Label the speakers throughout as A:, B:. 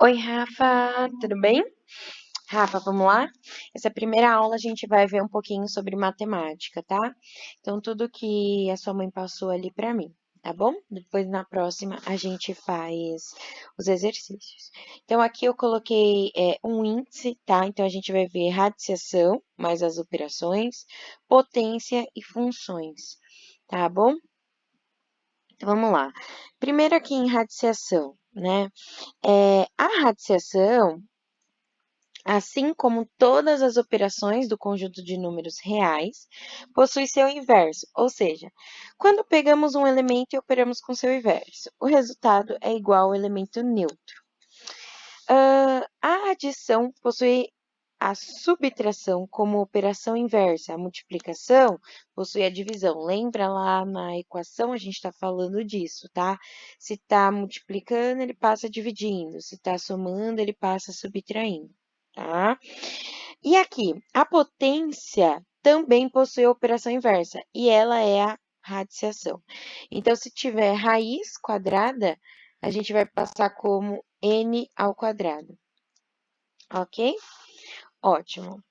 A: Oi, Rafa, tudo bem? Rafa, vamos lá? Essa primeira aula a gente vai ver um pouquinho sobre matemática, tá? Então, tudo que a sua mãe passou ali para mim, tá bom? Depois, na próxima, a gente faz os exercícios. Então, aqui eu coloquei um índice, tá? Então, a gente vai ver radiciação, mais as operações, potência e funções, tá bom? Então, vamos lá. Primeiro aqui em radiciação, né? A radiciação, assim como todas as operações do conjunto de números reais, possui seu inverso, ou seja, quando pegamos um elemento e operamos com seu inverso, o resultado é igual ao elemento neutro. A adição possui a subtração como operação inversa, a multiplicação possui a divisão. Lembra lá na equação, a gente está falando disso, tá? Se está multiplicando, ele passa dividindo. Se está somando, ele passa subtraindo, tá? E aqui, a potência também possui a operação inversa, e ela é a radiciação. Então, se tiver raiz quadrada, a gente vai passar como n ao quadrado, ok? Ótimo.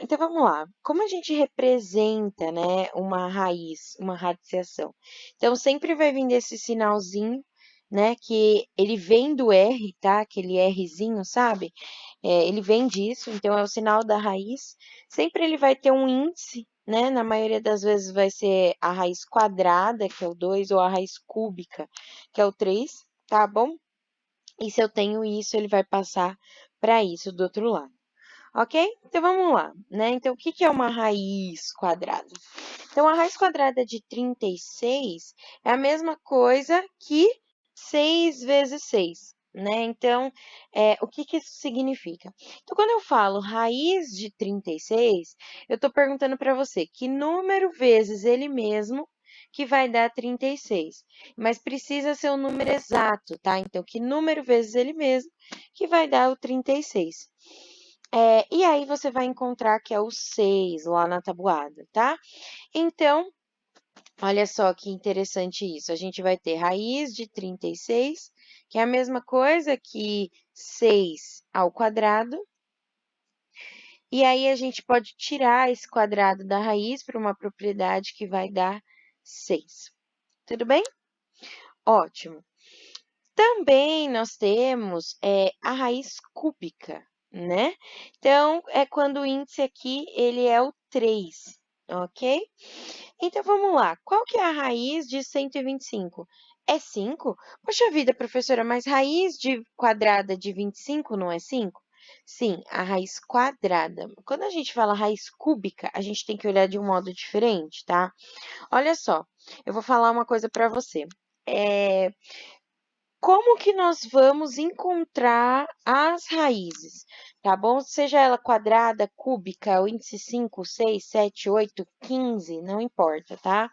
A: Então, vamos lá. Como a gente representa, né, uma raiz, uma radiciação? Então, sempre vai vir desse sinalzinho, né, que ele vem do R, tá? Aquele Rzinho, sabe? Ele vem disso, então é o sinal da raiz. Sempre ele vai ter um índice, né? Na maioria das vezes vai ser a raiz quadrada, que é o 2, ou a raiz cúbica, que é o 3, tá bom? E se eu tenho isso, ele vai passar para isso do outro lado. Ok? Então, vamos lá, né? Então, o que que é uma raiz quadrada? Então, a raiz quadrada de 36 é a mesma coisa que 6 vezes 6, né? Então, o que que isso significa? Então, quando eu falo raiz de 36, eu estou perguntando para você que número vezes ele mesmo que vai dar 36. Mas precisa ser o número exato, tá? Então, que número vezes ele mesmo que vai dar o 36. E aí você vai encontrar que é o 6 lá na tabuada, tá? Então, olha só que interessante isso. A gente vai ter raiz de 36, que é a mesma coisa que 6 ao quadrado. E aí a gente pode tirar esse quadrado da raiz para uma propriedade que vai dar 6. Tudo bem? Ótimo. Também nós temos a raiz cúbica, né? Então, é quando o índice aqui, ele é o 3, ok? Então, vamos lá. Qual que é a raiz de 125? É 5? Poxa vida, professora, mas raiz de quadrada de 25 não é 5? Sim, a raiz quadrada. Quando a gente fala raiz cúbica, a gente tem que olhar de um modo diferente, tá? Olha só, eu vou falar uma coisa para você. Como que nós vamos encontrar as raízes, tá bom? Seja ela quadrada, cúbica, o índice 5, 6, 7, 8, 15, não importa, tá?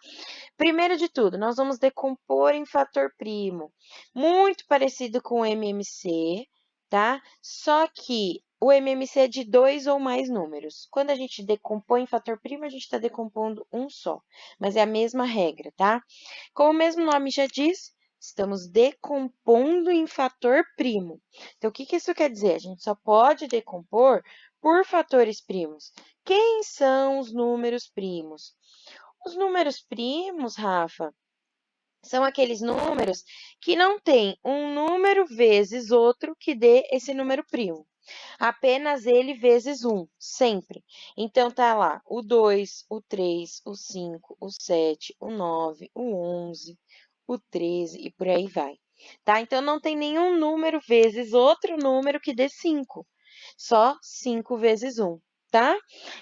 A: Primeiro de tudo, nós vamos decompor em fator primo, muito parecido com o MMC, tá? Só que o MMC é de 2 ou mais números. Quando a gente decompõe em fator primo, a gente está decompondo um só, mas é a mesma regra, tá? Como o mesmo nome já diz, estamos decompondo em fator primo. Então, o que que isso quer dizer? A gente só pode decompor por fatores primos. Quem são os números primos? Os números primos, Rafa, são aqueles números que não têm um número vezes outro que dê esse número primo. Apenas ele vezes um, sempre. Então, tá lá o 2, o 3, o 5, o 7, o 9, o 11, o 13 e por aí vai. Tá? Então, não tem nenhum número vezes outro número que dê 5. Só 5 vezes um, tá?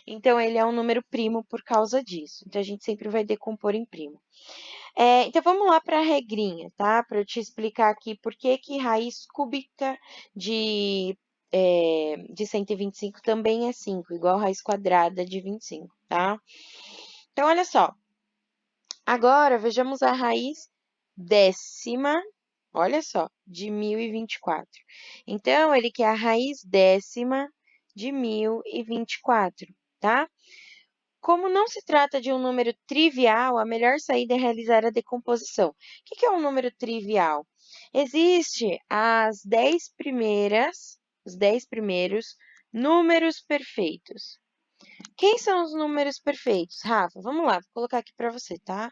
A: Então, ele é um número primo por causa disso. Então, a gente sempre vai decompor em primo. Então, vamos lá para a regrinha, tá? Para eu te explicar aqui por que que raiz cúbica de 125 também é 5, igual raiz quadrada de 25, tá? Então, olha só. Agora, vejamos a raiz décima, olha só, de 1024. Então, ele quer a raiz décima de 1024, tá? Como não se trata de um número trivial, a melhor saída é realizar a decomposição. O que é um número trivial? Existe os 10 primeiros números perfeitos. Quem são os números perfeitos? Rafa, vamos lá, vou colocar aqui para você, tá?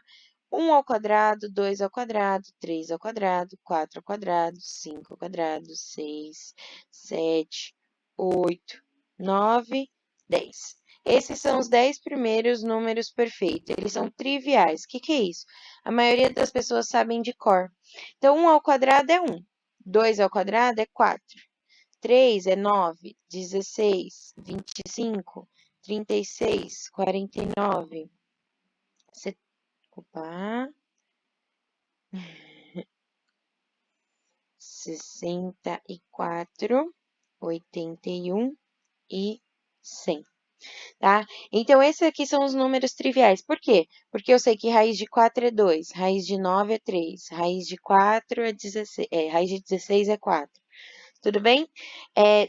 A: 1 ao quadrado, 2 ao quadrado, 3 ao quadrado, 4 ao quadrado, 5 ao quadrado, 6, 7, 8, 9, 10. Esses são os 10 primeiros números perfeitos. Eles são triviais. O que é isso? A maioria das pessoas sabem de cor. Então, 1 ao quadrado é 1. 2 ao quadrado é 4. 3 é 9, 16, 25, 36, 49, opa, 64, 81 e 100, tá? Então, esses aqui são os números triviais. Por quê? Porque eu sei que raiz de 4 é 2, raiz de 9 é 3, raiz de 4 é 16, raiz de 16 é 4. Tudo bem?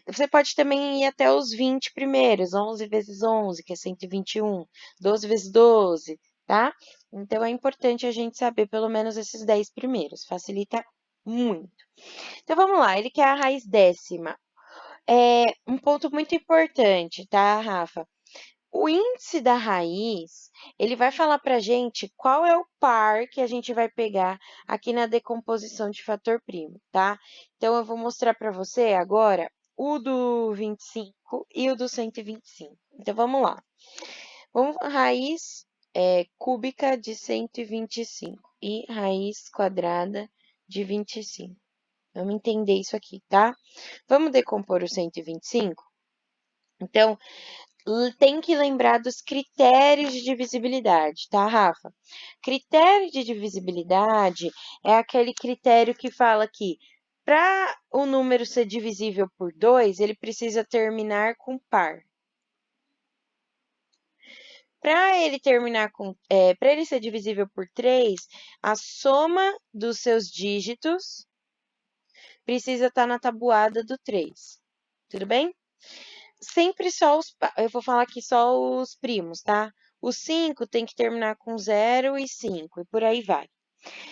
A: Você pode também ir até os 20 primeiros, 11 vezes 11, que é 121, 12 vezes 12, tá? Então, é importante a gente saber pelo menos esses 10 primeiros, facilita muito. Então, vamos lá, ele quer a raiz décima. É um ponto muito importante, tá, Rafa? O índice da raiz, ele vai falar para a gente qual é o par que a gente vai pegar aqui na decomposição de fator primo, tá? Então, eu vou mostrar para você agora o do 25 e o do 125. Então, vamos lá. Raiz cúbica de 125 e raiz quadrada de 25. Vamos entender isso aqui, tá? Vamos decompor o 125? Então, tem que lembrar dos critérios de divisibilidade, tá, Rafa? Critério de divisibilidade é aquele critério que fala que para o número ser divisível por 2, ele precisa terminar com par. Para ele para ele ser divisível por 3, a soma dos seus dígitos precisa estar na tabuada do 3. Tudo bem? Sempre só eu vou falar aqui só os primos, tá? O 5 tem que terminar com 0 e 5, e por aí vai.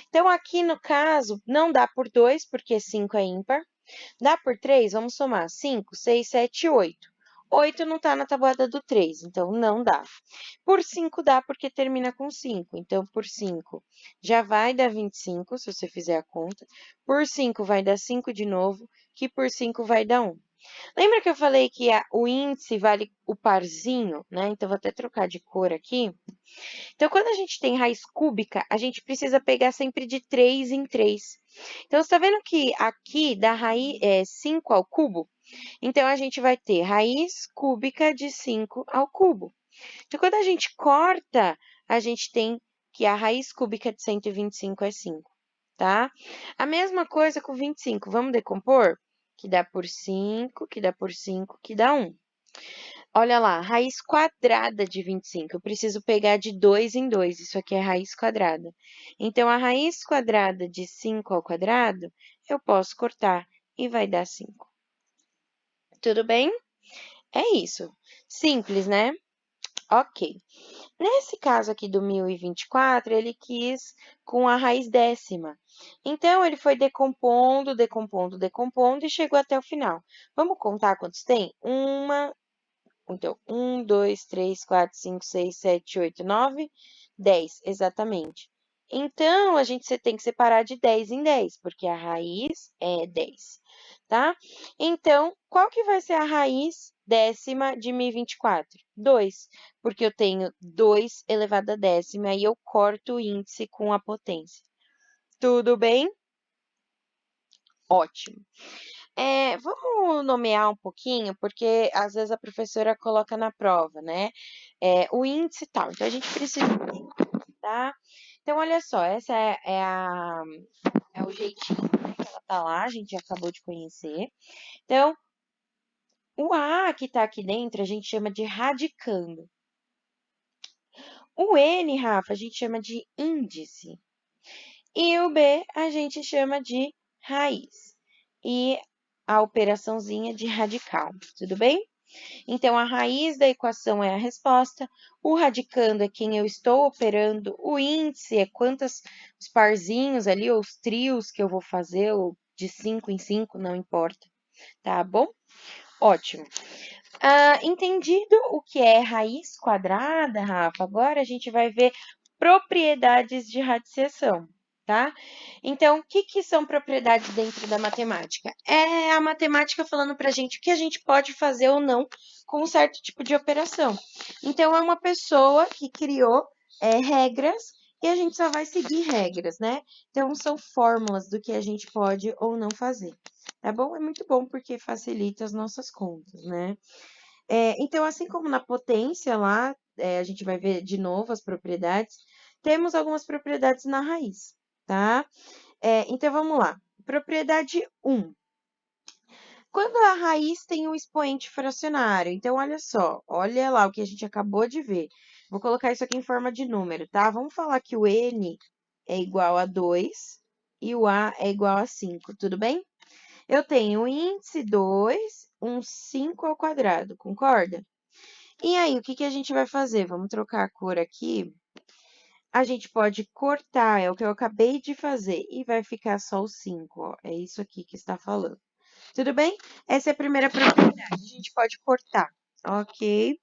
A: Então, aqui no caso, não dá por 2, porque 5 é ímpar. Dá por 3, vamos somar 5, 6, 7, 8. 8 não está na tabuada do 3, então não dá. Por 5 dá porque termina com 5. Então, por 5 já vai dar 25, se você fizer a conta. Por 5 vai dar 5 de novo, que por 5 vai dar 1. Lembra que eu falei que o índice vale o parzinho, né? Então, vou até trocar de cor aqui. Então, quando a gente tem raiz cúbica, a gente precisa pegar sempre de 3 em 3. Então, você está vendo que aqui dá raiz 5 ao cubo? Então, a gente vai ter raiz cúbica de 5 ao cubo. Então, quando a gente corta, a gente tem que a raiz cúbica de 125 é 5, tá? A mesma coisa com 25. Vamos decompor? Que dá por 5, que dá por 5, que dá 1. Olha lá, raiz quadrada de 25. Eu preciso pegar de 2 em 2. Isso aqui é raiz quadrada. Então, a raiz quadrada de 5 ao quadrado, eu posso cortar e vai dar 5. Tudo bem? É isso. Simples, né? Ok. Nesse caso aqui do 1024, ele quis com a raiz décima. Então, ele foi decompondo, decompondo, decompondo e chegou até o final. Vamos contar quantos tem? Então, 1, 2, 3, 4, 5, 6, 7, 8, 9, 10, exatamente. Então, você tem que separar de 10 em 10, porque a raiz é 10, tá? Então, qual que vai ser a raiz décima de 1024? 2, porque eu tenho 2 elevado a décima e eu corto o índice com a potência. Tudo bem? Ótimo. Vamos nomear um pouquinho, porque às vezes a professora coloca na prova, né? O índice e tal. Então, a gente precisa, tá? Então, olha só, essa é o jeitinho, né, que ela tá lá, a gente já acabou de conhecer. Então, o A que tá aqui dentro, a gente chama de radicando. O N, Rafa, a gente chama de índice. E o B, a gente chama de raiz. E a operaçãozinha de radical, tudo bem? Então, a raiz da equação é a resposta, o radicando é quem eu estou operando, o índice é quantos os parzinhos ali, ou os trios que eu vou fazer, ou de 5 em 5, não importa, tá bom? Ótimo. Entendido o que é raiz quadrada, Rafa, agora a gente vai ver propriedades de radiciação, tá? Então, o que são propriedades dentro da matemática? É a matemática falando para a gente o que a gente pode fazer ou não com um certo tipo de operação. Então, é uma pessoa que criou regras e a gente só vai seguir regras, né? Então, são fórmulas do que a gente pode ou não fazer, tá bom? É muito bom porque facilita as nossas contas, né? Então, assim como na potência lá, a gente vai ver de novo as propriedades, temos algumas propriedades na raiz, tá? Então, vamos lá. Propriedade 1. Quando a raiz tem um expoente fracionário, então olha só, olha lá o que a gente acabou de ver. Vou colocar isso aqui em forma de número, tá? Vamos falar que o n é igual a 2 e o a é igual a 5, tudo bem? Eu tenho o índice 2, um 5 ao quadrado, concorda? E aí, o que a gente vai fazer? Vamos trocar a cor aqui. A gente pode cortar, é o que eu acabei de fazer, e vai ficar só o 5, ó. É isso aqui que está falando. Tudo bem? Essa é a primeira propriedade. A gente pode cortar, ok?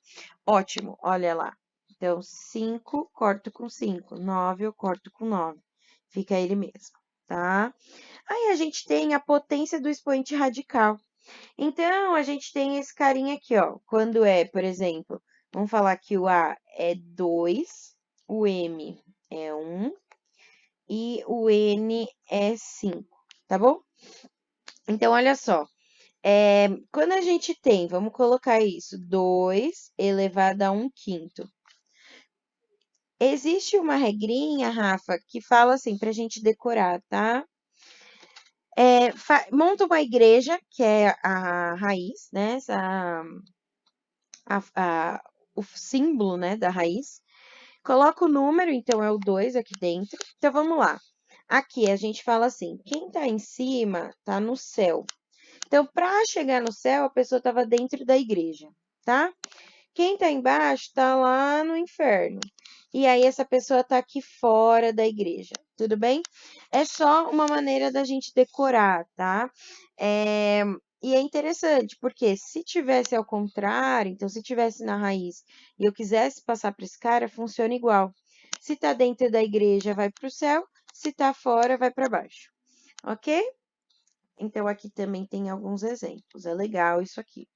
A: Ótimo, olha lá. Então, 5, corto com 5. 9, eu corto com 9. Fica ele mesmo, tá? Aí, a gente tem a potência do expoente radical. Então, a gente tem esse carinha aqui, ó. Quando é, por exemplo, vamos falar que o A é 2, o M é 1 e o N é 5, tá bom? Então, olha só. Quando a gente tem, vamos colocar isso, 2 elevado a 1/5. Existe uma regrinha, Rafa, que fala assim, pra gente decorar, tá? Monta uma igreja, que é a raiz, né? O símbolo, né, da raiz. Coloca o número, então é o 2 aqui dentro. Então, vamos lá. Aqui a gente fala assim, quem tá em cima tá no céu. Então, para chegar no céu, a pessoa estava dentro da igreja, tá? Quem tá embaixo tá lá no inferno. E aí, essa pessoa tá aqui fora da igreja, tudo bem? É só uma maneira da gente decorar, tá? E é interessante, porque se tivesse ao contrário, então se tivesse na raiz e eu quisesse passar para esse cara, funciona igual. Se tá dentro da igreja, vai para o céu, se tá fora, vai para baixo, ok? Então, aqui também tem alguns exemplos, é legal isso aqui.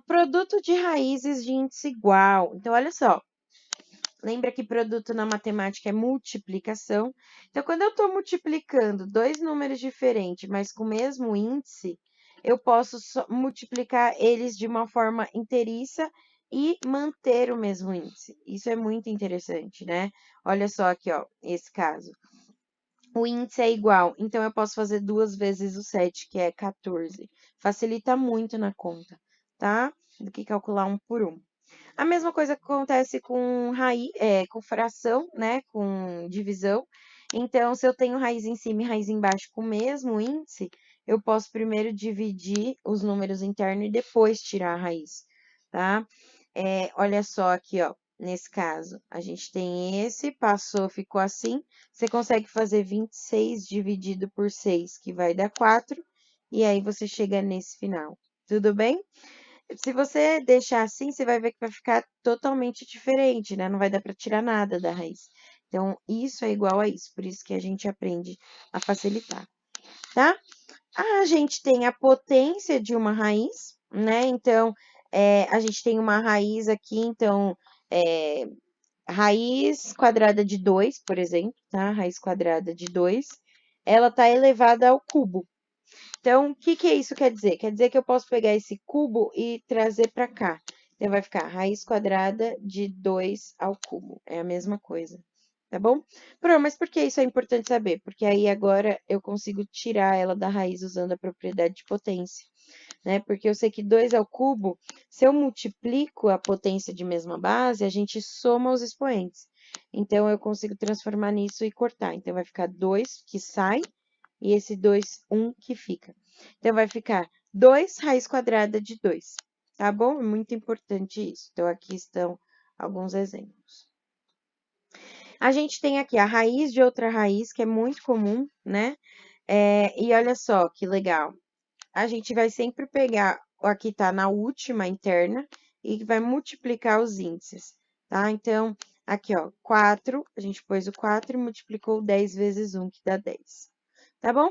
A: Produto de raízes de índice igual. Então, olha só. Lembra que produto na matemática é multiplicação? Então, quando eu estou multiplicando dois números diferentes, mas com o mesmo índice, eu posso multiplicar eles de uma forma inteiriça e manter o mesmo índice. Isso é muito interessante, né? Olha só aqui, ó, esse caso. O índice é igual, então eu posso fazer 2 vezes o 7, que é 14. Facilita muito na conta, tá? Do que calcular um por um. A mesma coisa que acontece com com fração, né? Com divisão. Então, se eu tenho raiz em cima e raiz embaixo com o mesmo índice, eu posso primeiro dividir os números internos e depois tirar a raiz, tá? Olha só aqui, ó. Nesse caso, a gente tem esse, passou, ficou assim. Você consegue fazer 26 dividido por 6, que vai dar 4. E aí, você chega nesse final. Tudo bem? Se você deixar assim, você vai ver que vai ficar totalmente diferente, né? Não vai dar para tirar nada da raiz. Então, isso é igual a isso. Por isso que a gente aprende a facilitar, tá? A gente tem a potência de uma raiz, né? Então, a gente tem uma raiz aqui, então, raiz quadrada de 2, por exemplo, tá? Raiz quadrada de 2, ela está elevada ao cubo. Então, o que isso quer dizer? Quer dizer que eu posso pegar esse cubo e trazer para cá. Então, vai ficar raiz quadrada de 2 ao cubo. É a mesma coisa, tá bom? Mas por que isso é importante saber? Porque aí agora eu consigo tirar ela da raiz usando a propriedade de potência, né? Porque eu sei que 2 ao cubo, se eu multiplico a potência de mesma base, a gente soma os expoentes. Então, eu consigo transformar nisso e cortar. Então, vai ficar 2 que sai e esse 2, 1 que fica. Então, vai ficar 2 raiz quadrada de 2. tá bom? É muito importante isso. Então, aqui estão alguns exemplos. A gente tem aqui a raiz de outra raiz, que é muito comum, né? E olha só que legal. A gente vai sempre pegar o aqui tá na última interna e vai multiplicar os índices, tá? Então, aqui, ó, 4, a gente pôs o 4 e multiplicou 10 vezes 1, que dá 10. Tá bom?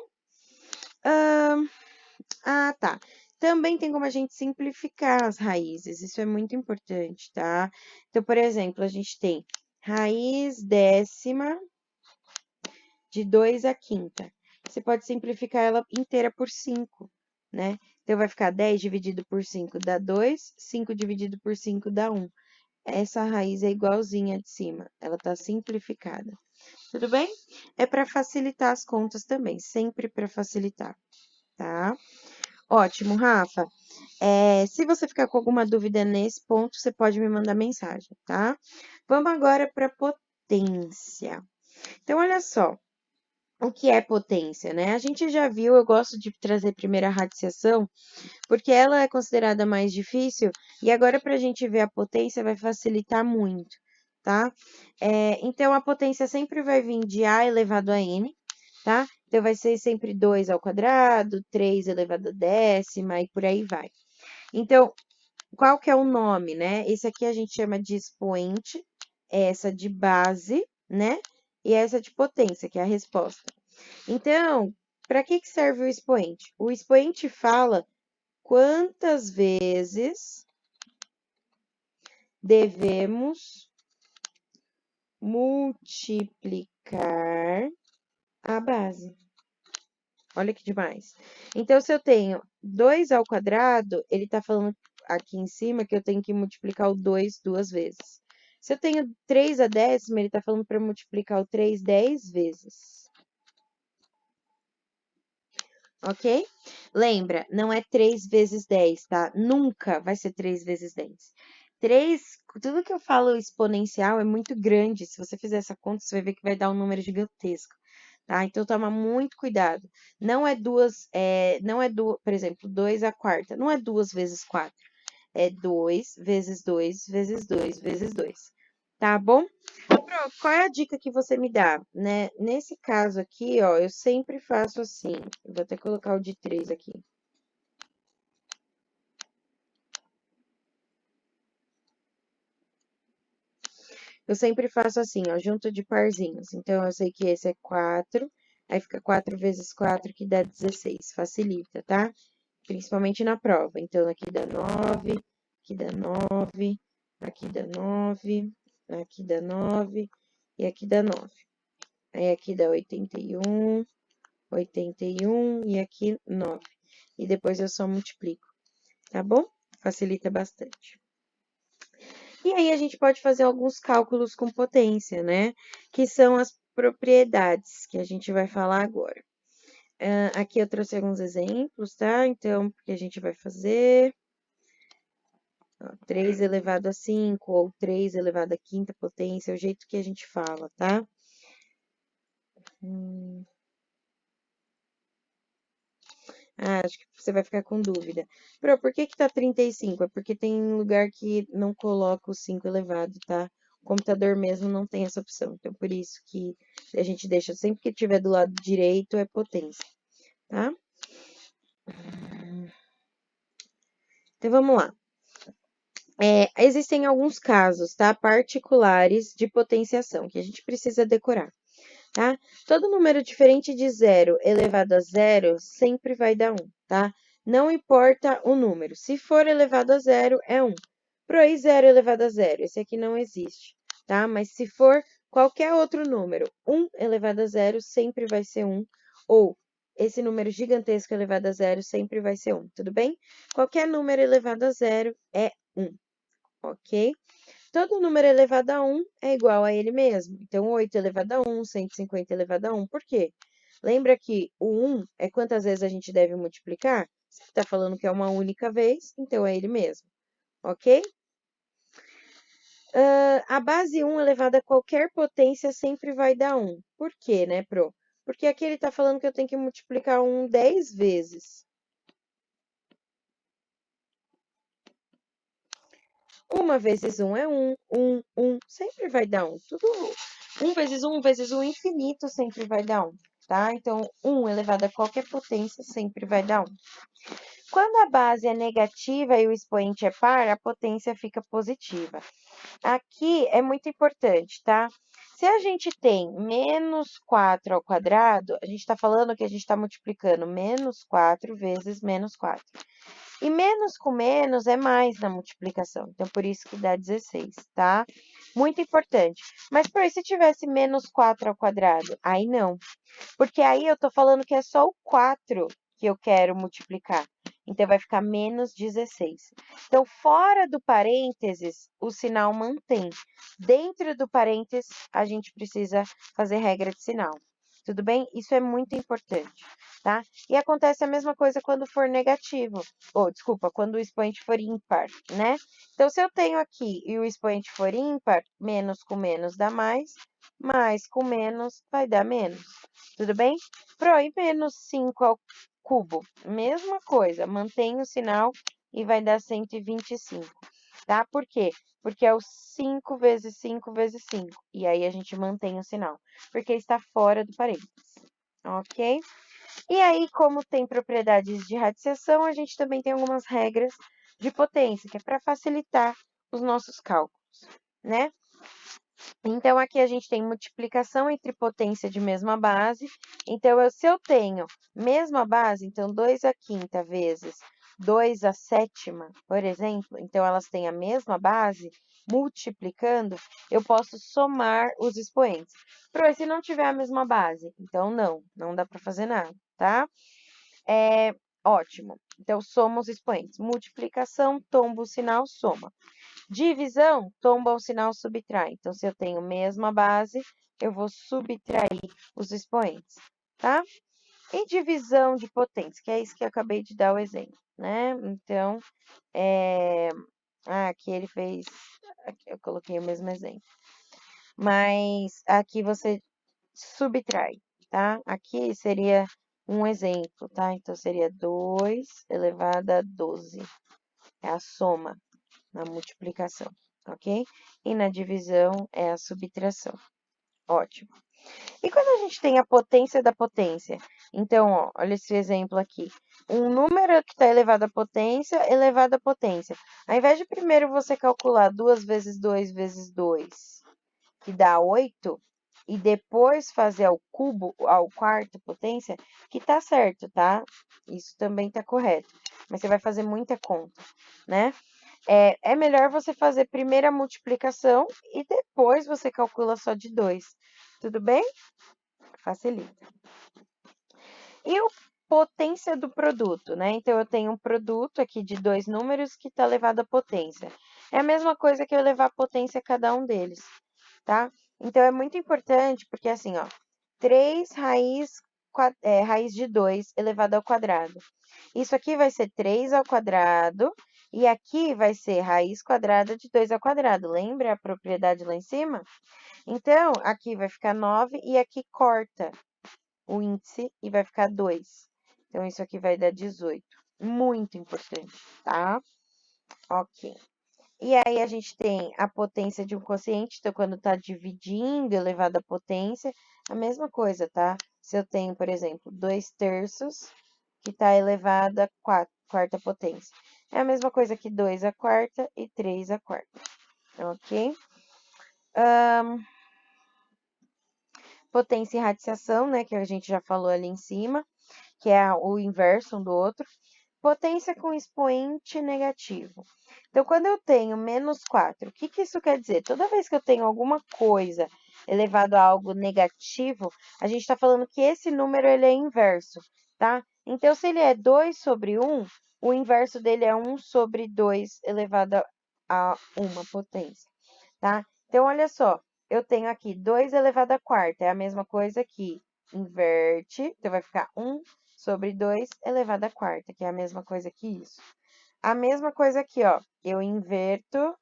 A: Tá. Também tem como a gente simplificar as raízes, isso é muito importante, tá? Então, por exemplo, a gente tem raiz décima de 2 à quinta. Você pode simplificar ela inteira por 5, né? Então, vai ficar 10 dividido por 5 dá 2, 5 dividido por 5 dá 1. Essa raiz é igualzinha de cima, ela tá simplificada. Tudo bem? É para facilitar as contas também, sempre para facilitar, tá? Ótimo, Rafa. Se você ficar com alguma dúvida nesse ponto, você pode me mandar mensagem, tá? Vamos agora para potência. Então, olha só. O que é potência, né? A gente já viu, eu gosto de trazer primeiro a radiciação, porque ela é considerada mais difícil, e agora para a gente ver a potência vai facilitar muito, tá? Então, a potência sempre vai vir de A elevado a N, tá? Então, vai ser sempre 2 ao quadrado, 3 elevado a décima, e por aí vai. Então, qual que é o nome, né? Esse aqui a gente chama de expoente, essa de base, né? E essa de potência, que é a resposta. Então, para que serve o expoente? O expoente fala quantas vezes devemos multiplicar a base. Olha que demais. Então, se eu tenho 2 ao quadrado, ele está falando aqui em cima que eu tenho que multiplicar o 2 duas vezes. Se eu tenho 3 a décima, ele está falando para multiplicar o 3 10 vezes. Ok? Lembra, não é 3 vezes 10, tá? Nunca vai ser 3 vezes 10. 3, tudo que eu falo exponencial é muito grande. Se você fizer essa conta, você vai ver que vai dar um número gigantesco, tá? Então, toma muito cuidado. Não é por exemplo, 2 à quarta. Não é 2 vezes 4. É 2 vezes 2 vezes 2 vezes 2. Tá bom? Qual é a dica que você me dá, né? Nesse caso aqui, ó, eu sempre faço assim. Eu vou até colocar o de 3 aqui. Eu sempre faço assim, ó, junto de parzinhos. Então, eu sei que esse é 4, aí fica 4 vezes 4, que dá 16. Facilita, tá? Principalmente na prova. Então, aqui dá 9, aqui dá 9, aqui dá 9, aqui dá 9 e aqui dá 9. Aí, aqui dá 81, 81 e aqui 9. E depois eu só multiplico, tá bom? Facilita bastante. E aí a gente pode fazer alguns cálculos com potência, né? Que são as propriedades que a gente vai falar agora. Aqui eu trouxe alguns exemplos, tá? Então, o que a gente vai fazer? 3 elevado a 5 ou 3 elevado à quinta potência, é o jeito que a gente fala, tá? Acho que você vai ficar com dúvida. Por que tá 35? É porque tem lugar que não coloca o 5 elevado, tá? O computador mesmo não tem essa opção. Então, por isso que a gente deixa sempre que tiver do lado direito é potência, tá? Então, vamos lá. Existem alguns casos, tá? Particulares de potenciação que a gente precisa decorar, tá? Todo número diferente de 0 elevado a 0 sempre vai dar 1, tá? Não importa o número. Se for elevado a 0, é 1. Pro aí 0 elevado a 0, esse aqui não existe, tá? Mas se for qualquer outro número, 1 elevado a 0 sempre vai ser 1. Ou esse número gigantesco elevado a 0 sempre vai ser 1, tudo bem? Qualquer número elevado a 0 é 1, ok? Todo número elevado a 1 é igual a ele mesmo. Então, 8 elevado a 1, 150 elevado a 1. Por quê? Lembra que o 1 é quantas vezes a gente deve multiplicar? Se está falando que é uma única vez, então é ele mesmo, ok? A base 1 elevada a qualquer potência sempre vai dar 1. Por quê, né, Pro? Porque aqui ele está falando que eu tenho que multiplicar 1 10 vezes. 1 vezes 1 é 1, 1, sempre vai dar 1. Tudo 1 vezes 1 infinito sempre vai dar 1, tá? Então, 1 elevado a qualquer potência sempre vai dar 1. Quando a base é negativa e o expoente é par, a potência fica positiva. Aqui é muito importante, tá? Se a gente tem menos 4 ao quadrado, a gente está falando que a gente está multiplicando menos 4 vezes menos 4. E menos com menos é mais na multiplicação. Então, por isso que dá 16, tá? Muito importante. Mas, por aí, se tivesse menos 4 ao quadrado? Aí não. Porque aí eu tô falando que é só o 4 que eu quero multiplicar. Então, vai ficar menos 16. Então, fora do parênteses, o sinal mantém. Dentro do parênteses, a gente precisa fazer regra de sinal. Tudo bem? Isso é muito importante, tá? E acontece a mesma coisa quando for negativo. Ou, desculpa, quando o expoente for ímpar, né? Então, se eu tenho aqui e o expoente for ímpar, menos com menos dá mais com menos vai dar menos. Tudo bem? E menos 5 ao cubo, mesma coisa, mantém o sinal e vai dar 125, tá? Por quê? Porque é o 5 vezes 5 vezes 5. E aí a gente mantém o sinal, porque está fora do parênteses, ok? E aí, como tem propriedades de radiciação, a gente também tem algumas regras de potência, que é para facilitar os nossos cálculos, né? Então, aqui a gente tem multiplicação entre potência de mesma base. Então, se eu tenho mesma base, então 2 a quinta vezes 2 a sétima, por exemplo, então elas têm a mesma base, multiplicando, eu posso somar os expoentes. Se não tiver a mesma base, então não dá para fazer nada, tá? Ótimo. Então, soma os expoentes. Multiplicação, tomba o sinal, soma. Divisão, tomba o sinal, subtrai. Então, se eu tenho mesma base, eu vou subtrair os expoentes, tá? E divisão de potência, que é isso que eu acabei de dar o exemplo, né? Então, aqui ele fez... Aqui eu coloquei o mesmo exemplo. Mas aqui você subtrai, tá? Aqui seria um exemplo, tá? Então, seria 2 elevado a 12. É a soma na multiplicação, ok? E na divisão é a subtração. Ótimo. E quando a gente tem a potência da potência? Então, ó, olha esse exemplo aqui. Um número que está elevado à potência, elevado à potência. Ao invés de primeiro você calcular 2 vezes 2 vezes 2, que dá 8, e depois fazer ao cubo, ao quarto potência, que tá certo, tá? Isso também tá correto. Mas você vai fazer muita conta, né? É melhor você fazer primeiro a multiplicação e depois você calcula só de 2. Tudo bem? Facilita. E o potência do produto, né? Então, eu tenho um produto aqui de 2 números que está elevado à potência. É a mesma coisa que eu levar a potência a cada um deles, tá? Então, é muito importante, porque assim, ó, 3 raiz de 2 elevado ao quadrado. Isso aqui vai ser 3 ao quadrado, e aqui vai ser raiz quadrada de 2 ao quadrado. Lembra a propriedade lá em cima? Então, aqui vai ficar 9 e aqui corta o índice e vai ficar 2. Então, isso aqui vai dar 18. Muito importante, tá? Ok. E aí, a gente tem a potência de um quociente, então, quando está dividindo elevado à potência, a mesma coisa, tá? Se eu tenho, por exemplo, 2 terços, que está elevado à quarta potência. É a mesma coisa que 2 à quarta e 3 à quarta, ok? Potência e radiação, né, que a gente já falou ali em cima, que é o inverso um do outro. Potência com expoente negativo. Então, quando eu tenho menos 4, o que isso quer dizer? Toda vez que eu tenho alguma coisa elevado a algo negativo, a gente está falando que esse número ele é inverso, tá? Então, se ele é 2 sobre 1, o inverso dele é 1 sobre 2 elevado a uma potência, tá? Então, olha só, eu tenho aqui 2 elevado à quarta, é a mesma coisa que inverte, então vai ficar 1 sobre 2 elevado à quarta, que é a mesma coisa que isso. A mesma coisa aqui, ó, eu inverto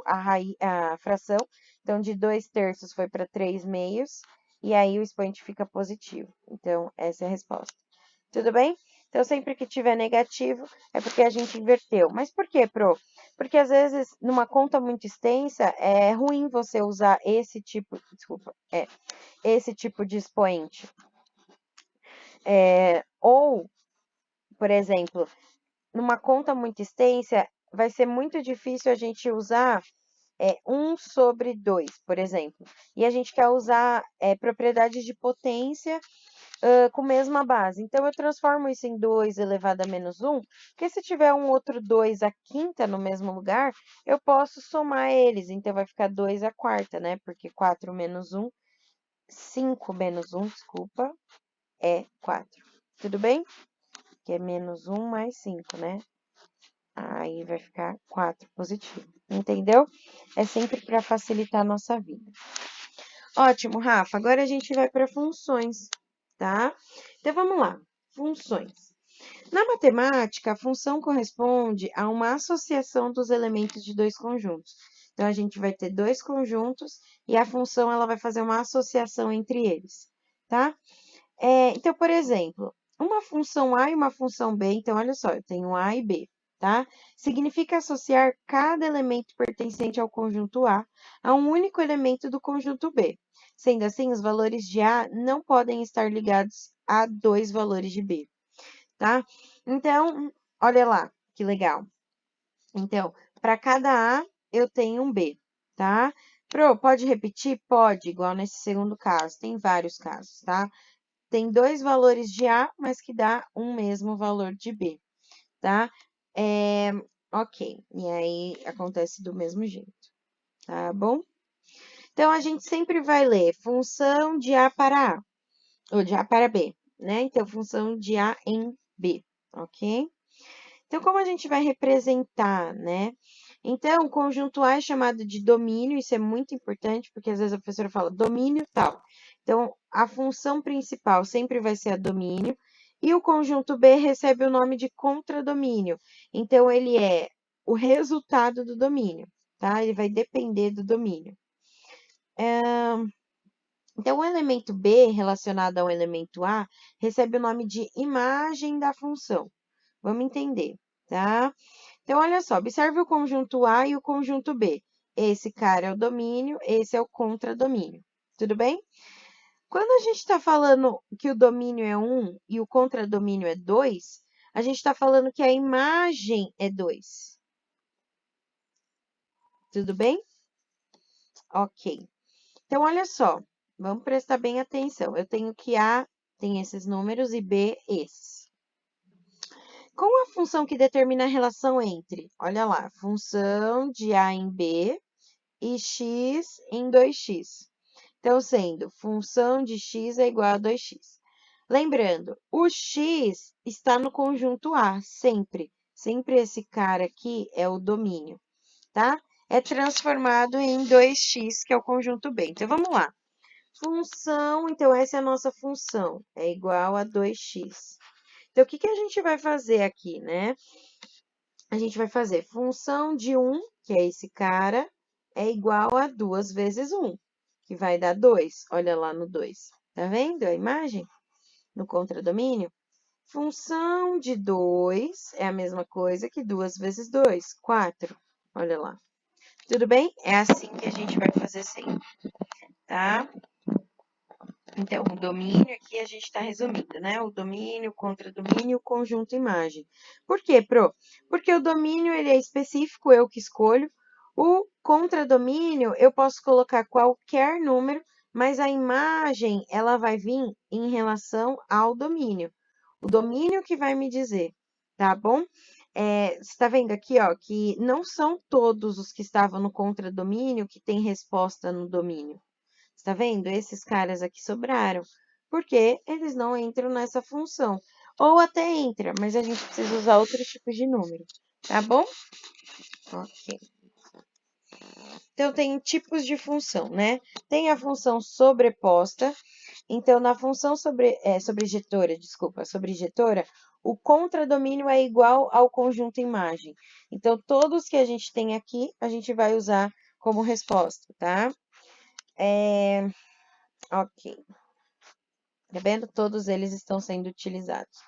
A: a fração, então de 2 terços foi para 3 meios, e aí o expoente fica positivo. Então, essa é a resposta. Tudo bem? Então, sempre que tiver negativo, é porque a gente inverteu. Mas por quê, Pro? Porque às vezes, numa conta muito extensa, é ruim você usar esse tipo, desculpa, esse tipo de expoente. Ou, por exemplo, numa conta muito extensa, vai ser muito difícil a gente usar 1/2, por exemplo. E a gente quer usar propriedades de potência com mesma base. Então, eu transformo isso em 2 elevado a menos 1, porque se tiver um outro 2 à quinta no mesmo lugar, eu posso somar eles. Então, vai ficar 2 à quarta, né? Porque 4 menos 1, 5 menos 1, desculpa, é 4. Tudo bem? Que é menos 1 mais 5, né? Aí vai ficar 4 positivo. Entendeu? É sempre para facilitar a nossa vida. Ótimo, Rafa. Agora a gente vai para funções, tá? Então vamos lá. Funções. Na matemática, a função corresponde a uma associação dos elementos de dois conjuntos. Então a gente vai ter dois conjuntos e a função ela vai fazer uma associação entre eles, tá? Então, por exemplo, uma função A e uma função B, então olha só, eu tenho A e B, tá? Significa associar cada elemento pertencente ao conjunto A um único elemento do conjunto B. Sendo assim, os valores de A não podem estar ligados a dois valores de B, tá? Então, olha lá, que legal. Então, para cada A, eu tenho um B, tá? Pode repetir? Pode, igual nesse segundo caso, tem vários casos, tá? Tem dois valores de A, mas que dá um mesmo valor de B, tá? Ok, e aí acontece do mesmo jeito, tá bom? Então, a gente sempre vai ler função de A para A, ou de A para B, né? Então, função de A em B, ok? Então, como a gente vai representar, né? Então, o conjunto A é chamado de domínio, isso é muito importante, porque às vezes a professora fala domínio tal. Então, a função principal sempre vai ser a domínio, e o conjunto B recebe o nome de contradomínio. Então, ele é o resultado do domínio, tá? Ele vai depender do domínio. Então, o elemento B relacionado ao elemento A recebe o nome de imagem da função. Vamos entender, tá? Então, olha só, observe o conjunto A e o conjunto B. Esse cara é o domínio, esse é o contradomínio. Tudo bem? Quando a gente está falando que o domínio é 1 e o contradomínio é 2, a gente está falando que a imagem é 2. Tudo bem? Ok. Então, olha só, vamos prestar bem atenção. Eu tenho que A tem esses números e B esses. Com a função que determina a relação entre, olha lá, função de A em B e x em 2x. Então, sendo função de x é igual a 2x. Lembrando, o x está no conjunto A, sempre. Sempre esse cara aqui é o domínio, tá? É transformado em 2x, que é o conjunto B. Então, vamos lá. Função, então, essa é a nossa função, é igual a 2x. Então, o que a gente vai fazer aqui, né? A gente vai fazer função de 1, que é esse cara, é igual a 2 vezes 1, que vai dar 2. Olha lá no 2. Tá vendo a imagem? No contradomínio. Função de 2 é a mesma coisa que 2 vezes 2, 4. Olha lá. Tudo bem? É assim que a gente vai fazer sempre, tá? Então, o domínio aqui a gente está resumindo, né? O domínio, o contradomínio, o conjunto imagem. Por quê, Pro? Porque o domínio ele é específico, eu que escolho. O contradomínio, eu posso colocar qualquer número, mas a imagem, ela vai vir em relação ao domínio. O domínio que vai me dizer, tá bom? Você está vendo aqui, ó, que não são todos os que estavam no contradomínio que têm resposta no domínio. Está vendo? Esses caras aqui sobraram, porque eles não entram nessa função. Ou até entra, mas a gente precisa usar outros tipos de número, tá bom? Ok. Então, tem tipos de função, né? Tem a função sobreposta. Então, na função sobrejetora, o contradomínio é igual ao conjunto imagem. Então, todos que a gente tem aqui, a gente vai usar como resposta, tá? Ok. Tá vendo? Todos eles estão sendo utilizados.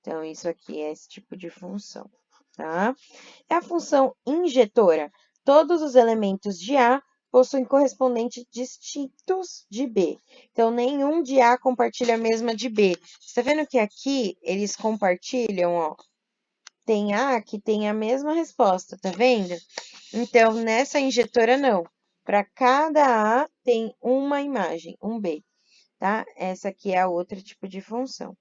A: Então, isso aqui é esse tipo de função. tá? É a função injetora. Todos os elementos de A possuem correspondentes distintos de B. Então, nenhum de A compartilha a mesma de B. Você está vendo que aqui eles compartilham, ó. Tem A que tem a mesma resposta, tá vendo? Então, nessa injetora, não. Para cada A tem uma imagem, um B, tá? Essa aqui é a outro tipo de função.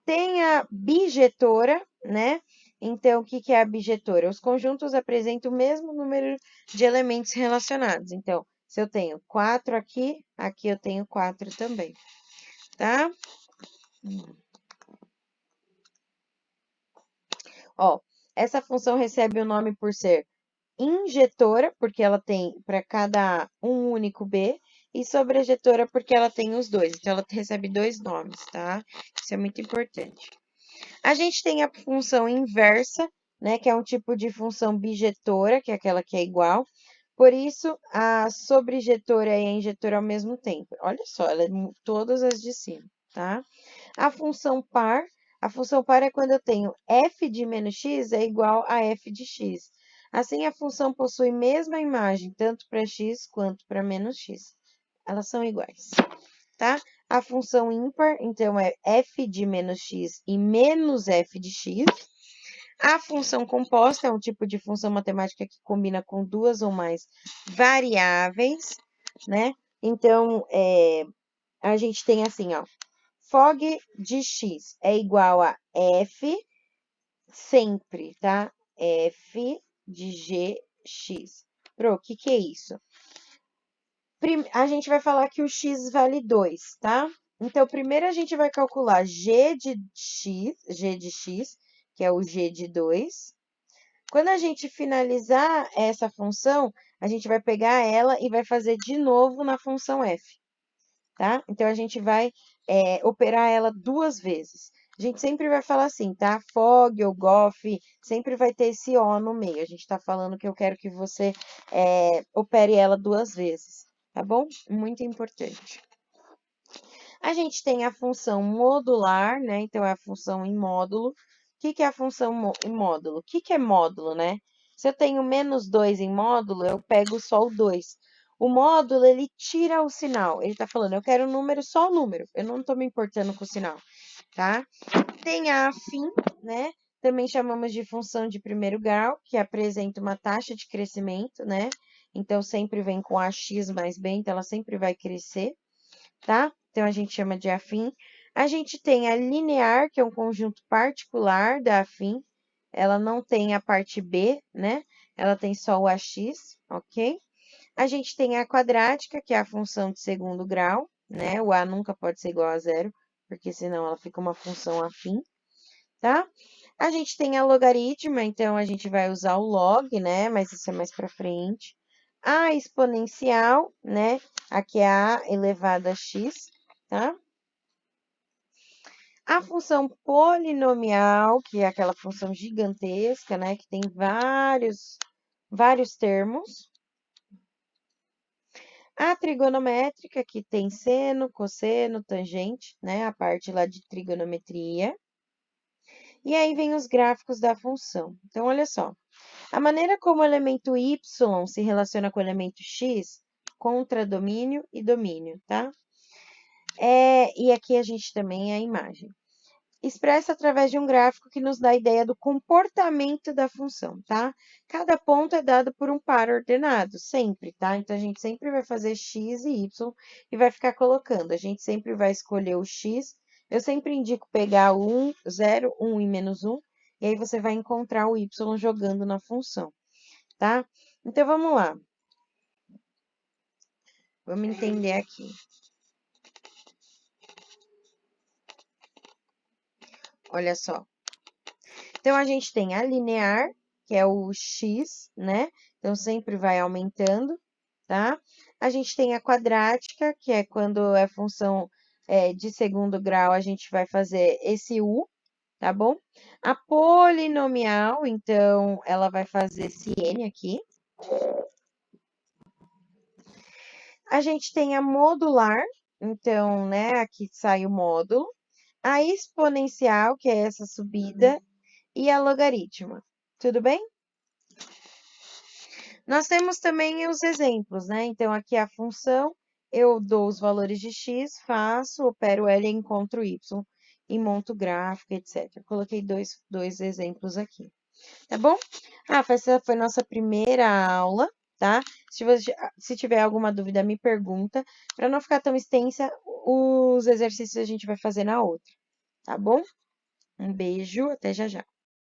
A: Tem a bijetora, né? Então, o que que é a bijetora? Os conjuntos apresentam o mesmo número de elementos relacionados. Então, se eu tenho 4 aqui, aqui eu tenho 4 também, tá? Ó, essa função recebe o nome por ser injetora, porque ela tem para cada A um único B, e sobrejetora, porque ela tem os dois. Então, ela recebe dois nomes, tá? Isso é muito importante. A gente tem a função inversa, né, que é um tipo de função bijetora, que é aquela que é igual. Por isso, a sobrejetora e a injetora ao mesmo tempo. Olha só, ela é todas as de cima, tá? A função par é quando eu tenho f de menos x é igual a f de x. Assim, a função possui mesma imagem, tanto para x quanto para menos x. Elas são iguais, tá? A função ímpar, então, é f de menos x e menos f de x. A função composta é um tipo de função matemática que combina com duas ou mais variáveis, né? Então, a gente tem assim, ó, fog de x é igual a f sempre, tá? F de gx. Pro, o que que é isso? A gente vai falar que o x vale 2, tá? Então, primeiro a gente vai calcular g de x, que é o g de 2. Quando a gente finalizar essa função, a gente vai pegar ela e vai fazer de novo na função f, tá? Então, a gente vai operar ela duas vezes. A gente sempre vai falar assim, tá? Fog ou gof, sempre vai ter esse O no meio. A gente tá falando que eu quero que você opere ela duas vezes, tá bom? Muito importante. A gente tem a função modular, né? Então, é a função em módulo. O que que é a função em módulo? O que que é módulo, né? Se eu tenho menos 2 em módulo, eu pego só o 2. O módulo, ele tira o sinal. Ele tá falando, eu quero o número, só o número. Eu não tô me importando com o sinal, tá? Tem a afim, né? Também chamamos de função de primeiro grau, que apresenta uma taxa de crescimento, né? Então, sempre vem com AX mais B, então ela sempre vai crescer, tá? Então, a gente chama de afim. A gente tem a linear, que é um conjunto particular da afim. Ela não tem a parte B, né? Ela tem só o AX, ok? A gente tem a quadrática, que é a função de segundo grau, né? O A nunca pode ser igual a zero, porque senão ela fica uma função afim, tá? A gente tem a logaritma, então a gente vai usar o log, né? Mas isso é mais para frente. A exponencial, né? Aqui é a elevado a x, tá? A função polinomial, que é aquela função gigantesca, né? Que tem vários termos. A trigonométrica, que tem seno, cosseno, tangente, né? A parte lá de trigonometria. E aí vem os gráficos da função. Então, olha só. A maneira como o elemento y se relaciona com o elemento x, contra domínio e domínio, tá? E aqui a gente também é a imagem. Expressa através de um gráfico que nos dá a ideia do comportamento da função, tá? Cada ponto é dado por um par ordenado, sempre, tá? Então, a gente sempre vai fazer x e y e vai ficar colocando. A gente sempre vai escolher o x. Eu sempre indico pegar o 1, 0, 1 e menos 1, e aí você vai encontrar o y jogando na função, tá? Então, vamos lá. Vamos entender aqui. Olha só. Então, a gente tem a linear, que é o x, né? Então, sempre vai aumentando, tá? A gente tem a quadrática, que é quando é função de segundo grau, a gente vai fazer esse u, tá bom? A polinomial, então, ela vai fazer esse n aqui. A gente tem a modular, então, né, aqui sai o módulo. A exponencial, que é essa subida, e a logaritma. Tudo bem? Nós temos também os exemplos, né? Então, aqui a função, eu dou os valores de x, faço, opero L e encontro y, e monto gráfico, etc. Coloquei dois exemplos aqui, tá bom? Essa foi nossa primeira aula, tá? Se tiver alguma dúvida, me pergunta. Para não ficar tão extensa, os exercícios a gente vai fazer na outra, tá bom? Um beijo, até já já.